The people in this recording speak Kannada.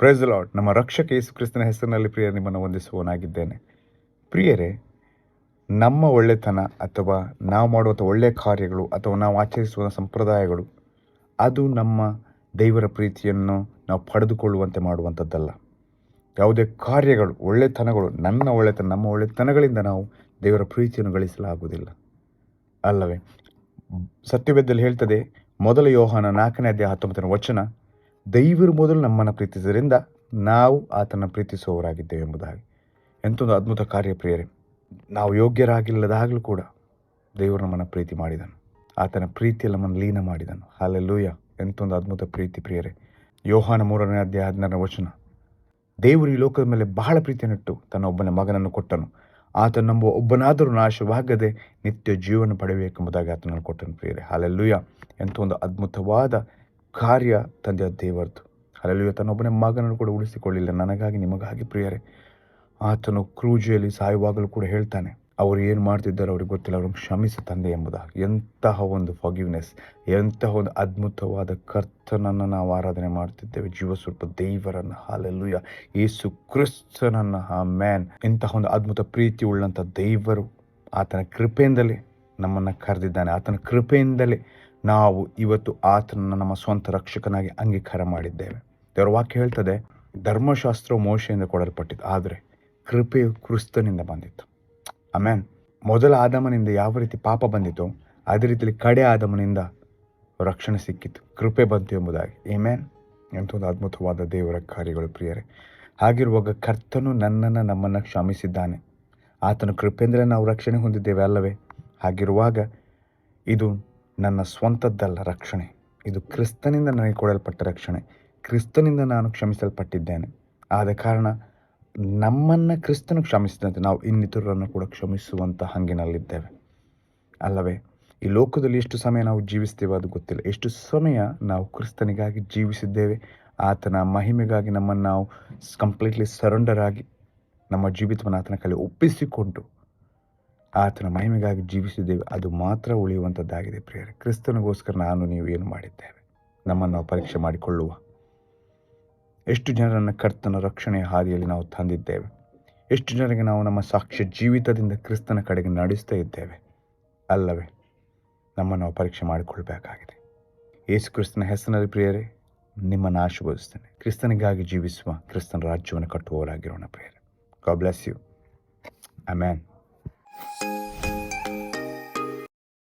Price the lord. ನಮ್ಮ ರಕ್ಷಕ ಯೇಸು ಕ್ರಿಸ್ತನ ಹೆಸರಿನಲ್ಲಿ ಪ್ರಿಯರೇ ನಿಮ್ಮನ್ನು ವಂದಿಸುವವನಾಗಿದ್ದೇನೆ. ಪ್ರಿಯರೇ, ನಮ್ಮ ಒಳ್ಳೆತನ ಅಥವಾ ನಾವು ಮಾಡುವಂಥ ಒಳ್ಳೆಯ ಕಾರ್ಯಗಳು ಅಥವಾ ನಾವು ಆಚರಿಸುವ ಸಂಪ್ರದಾಯಗಳು ಅದು ನಮ್ಮ ದೇವರ ಪ್ರೀತಿಯನ್ನು ನಾವು ಪಡೆದುಕೊಳ್ಳುವಂತೆ ಮಾಡುವಂಥದ್ದಲ್ಲ. ಯಾವುದೇ ಕಾರ್ಯಗಳು, ಒಳ್ಳೆತನಗಳು, ನಮ್ಮ ಒಳ್ಳೆತನಗಳಿಂದ ನಾವು ದೇವರ ಪ್ರೀತಿಯನ್ನು ಗಳಿಸಲಾಗುವುದಿಲ್ಲ ಅಲ್ಲವೇ? ಸತ್ಯವೇದದಲ್ಲಿ ಹೇಳ್ತದೆ, ಮೊದಲ ಯೋಹಾನ 4ನೇ ಅಧ್ಯಾಯ 19ನೇ ವಚನ, ದೇವರು ಮೊದಲು ನಮ್ಮನ್ನು ಪ್ರೀತಿಸಿದ್ರಿಂದ ನಾವು ಆತನ ಪ್ರೀತಿಸುವವರಾಗಿದ್ದೇವೆ ಎಂಬುದಾಗಿ. ಎಂಥೊಂದು ಅದ್ಭುತ ಕಾರ್ಯ ಪ್ರಿಯರೇ. ನಾವು ಯೋಗ್ಯರಾಗಿಲ್ಲದಾಗಲೂ ಕೂಡ ದೇವರು ನಮ್ಮನ್ನು ಪ್ರೀತಿ ಮಾಡಿದನು. ಆತನ ಪ್ರೀತಿಯಲ್ಲಿ ನಮ್ಮನ್ನು ಲೀನ ಮಾಡಿದನು. ಹಲ್ಲೆಲೂಯಾ! ಎಂಥೊಂದು ಅದ್ಭುತ ಪ್ರೀತಿ ಪ್ರಿಯರೇ. ಯೋಹಾನ 3ನೇ ಅಧ್ಯಾಯ 16ನೇ ವಚನ, ದೇವರು ಈ ಲೋಕದ ಮೇಲೆ ಬಹಳ ಪ್ರೀತಿಯನ್ನಿಟ್ಟು ತನ್ನ ಒಬ್ಬನ ಮಗನನ್ನು ಕೊಟ್ಟನು. ಆತನ ನಂಬುವ ಒಬ್ಬನಾದರೂ ನಾಶವಾಗದೆ ನಿತ್ಯ ಜೀವನ ಪಡೆಯಬೇಕೆಂಬುದಾಗಿ ಆತನನ್ನು ಕೊಟ್ಟನು ಪ್ರಿಯರೇ. ಹಲ್ಲೆಲೂಯಾ! ಎಂಥ ಒಂದು ಅದ್ಭುತವಾದ ಕಾರ್ಯ ತಂದೆಯ ದೇವರದು. ಹಲ್ಲೆಲೂಯಾ! ತನ್ನೊಬ್ಬನೇ ಮಗನನ್ನು ಕೂಡ ಉಳಿಸಿಕೊಳ್ಳಿಲ್ಲ ನನಗಾಗಿ ನಿಮಗಾಗಿ ಪ್ರಿಯರೇ. ಆತನು ಕ್ರೂಜೆಯಲ್ಲಿ ಸಾಯುವಾಗಲೂ ಕೂಡ ಹೇಳ್ತಾನೆ, ಅವರು ಏನು ಮಾಡ್ತಿದ್ದಾರೆ ಅವ್ರಿಗೆ ಗೊತ್ತಿಲ್ಲ, ಅವ್ರನ್ನ ಕ್ಷಮಿಸಿ ತಂದೆ ಎಂಬುದಾಗಿ. ಎಂತಹ ಒಂದು ಫಾರ್ಗಿವ್ನೆಸ್, ಎಂತಹ ಒಂದು ಅದ್ಭುತವಾದ ಕರ್ತನನ್ನು ನಾವು ಆರಾಧನೆ ಮಾಡ್ತಿದ್ದೇವೆ, ಜೀವಸ್ವರೂಪ ದೇವರನ್ನು. ಹಲ್ಲೆಲೂಯಾ! ಯೇಸು ಕ್ರಿಸ್ತನನ್ನು. ಆಮೆನ್. ಇಂತಹ ಒಂದು ಅದ್ಭುತ ಪ್ರೀತಿ ಉಳ್ಳಂಥ ದೇವರು ಆತನ ಕೃಪೆಯಿಂದಲೇ ನಮ್ಮನ್ನು ಕರೆದಿದ್ದಾನೆ. ಆತನ ಕೃಪೆಯಿಂದಲೇ ನಾವು ಇವತ್ತು ಆತನನ್ನು ನಮ್ಮ ಸ್ವಂತ ರಕ್ಷಕನಾಗಿ ಅಂಗೀಕಾರ ಮಾಡಿದ್ದೇವೆ. ದೇವರ ವಾಕ್ಯ ಹೇಳ್ತದೆ, ಧರ್ಮಶಾಸ್ತ್ರವು ಮೋಶೆಯಿಂದ ಕೊಡಲ್ಪಟ್ಟಿತ್ತು, ಆದರೆ ಕೃಪೆಯು ಕ್ರಿಸ್ತನಿಂದ ಬಂದಿತ್ತು. ಆಮೇನ್. ಮೊದಲ ಆದಾಮನಿಂದ ಯಾವ ರೀತಿ ಪಾಪ ಬಂದಿತ್ತು, ಅದೇ ರೀತಿಯಲ್ಲಿ ಕಡೆ ಆದಾಮನಿಂದ ರಕ್ಷಣೆ ಸಿಕ್ಕಿತ್ತು, ಕೃಪೆ ಬಂತು ಎಂಬುದಾಗಿ. ಆಮೆನ್. ಎಂಥೊಂದು ಅದ್ಭುತವಾದ ದೇವರ ಕಾರ್ಯಗಳು ಪ್ರಿಯರೇ. ಹಾಗಿರುವಾಗ ಕರ್ತನು ನಮ್ಮನ್ನು ಕ್ಷಮಿಸಿದ್ದಾನೆ. ಆತನ ಕೃಪೆಯಿಂದಲೇ ನಾವು ರಕ್ಷಣೆ ಹೊಂದಿದ್ದೇವೆ ಅಲ್ಲವೇ? ಹಾಗಿರುವಾಗ ಇದು ನನ್ನ ಸ್ವಂತದ್ದಲ್ಲ ರಕ್ಷಣೆ, ಇದು ಕ್ರಿಸ್ತನಿಂದ ನನಗೆ ಕೊಡಲ್ಪಟ್ಟ ರಕ್ಷಣೆ. ಕ್ರಿಸ್ತನಿಂದ ನಾನು ಕ್ಷಮಿಸಲ್ಪಟ್ಟಿದ್ದೇನೆ. ಆದ ಕಾರಣ ನಮ್ಮನ್ನು ಕ್ರಿಸ್ತನು ಕ್ಷಮಿಸಿದಂತೆ ನಾವು ಇನ್ನಿತರರನ್ನು ಕೂಡ ಕ್ಷಮಿಸುವಂಥ ಹಂಗಿನಲ್ಲಿದ್ದೇವೆ ಅಲ್ಲವೇ? ಈ ಲೋಕದಲ್ಲಿ ಎಷ್ಟು ಸಮಯ ನಾವು ಜೀವಿಸ್ತೇವೆ ಅದು ಗೊತ್ತಿಲ್ಲ. ಎಷ್ಟು ಸಮಯ ನಾವು ಕ್ರಿಸ್ತನಿಗಾಗಿ ಜೀವಿಸಿದ್ದೇವೆ, ಆತನ ಮಹಿಮೆಗಾಗಿ ನಮ್ಮನ್ನು ನಾವು ಕಂಪ್ಲೀಟ್ಲಿ ಸರೆಂಡರ್ ಆಗಿ ನಮ್ಮ ಜೀವಿತವನ್ನು ಆತನ ಕೈಲಿ ಒಪ್ಪಿಸಿಕೊಂಡು ಆತನ ಮಹಿಮೆಗಾಗಿ ಜೀವಿಸಿದ್ದೇವೆ. ಅದು ಮಾತ್ರ ಉಳಿಯುವಂಥದ್ದಾಗಿದೆ ಪ್ರಿಯರೇ. ಕ್ರಿಸ್ತನಿಗೋಸ್ಕರ ನಾನು ನೀವು ಏನು ಮಾಡಿದ್ದೇವೆ? ನಮ್ಮನ್ನು ನಾವು ಪರೀಕ್ಷೆ ಮಾಡಿಕೊಳ್ಳುವ. ಎಷ್ಟು ಜನರನ್ನು ಕರ್ತನ ರಕ್ಷಣೆಯ ಹಾದಿಯಲ್ಲಿ ನಾವು ತಂದಿದ್ದೇವೆ? ಎಷ್ಟು ಜನರಿಗೆ ನಾವು ನಮ್ಮ ಸಾಕ್ಷ್ಯ ಜೀವಿತದಿಂದ ಕ್ರಿಸ್ತನ ಕಡೆಗೆ ನಡೆಸ್ತಾ ಇದ್ದೇವೆ ಅಲ್ಲವೇ? ನಮ್ಮನ್ನು ನಾವು ಪರೀಕ್ಷೆ ಮಾಡಿಕೊಳ್ಬೇಕಾಗಿದೆ. ಯೇಸು ಕ್ರಿಸ್ತನ ಹೆಸರಿನಲ್ಲಿ ಪ್ರಿಯರೇ ನಿಮ್ಮನ್ನು ಆಶೀರ್ವದಿಸ್ತೇನೆ. ಕ್ರಿಸ್ತನಿಗಾಗಿ ಜೀವಿಸುವ, ಕ್ರಿಸ್ತನ ರಾಜ್ಯವನ್ನು ಕಟ್ಟುವವರಾಗಿರೋಣ ಪ್ರಿಯರೇ. God bless you. ಆಮೆನ್.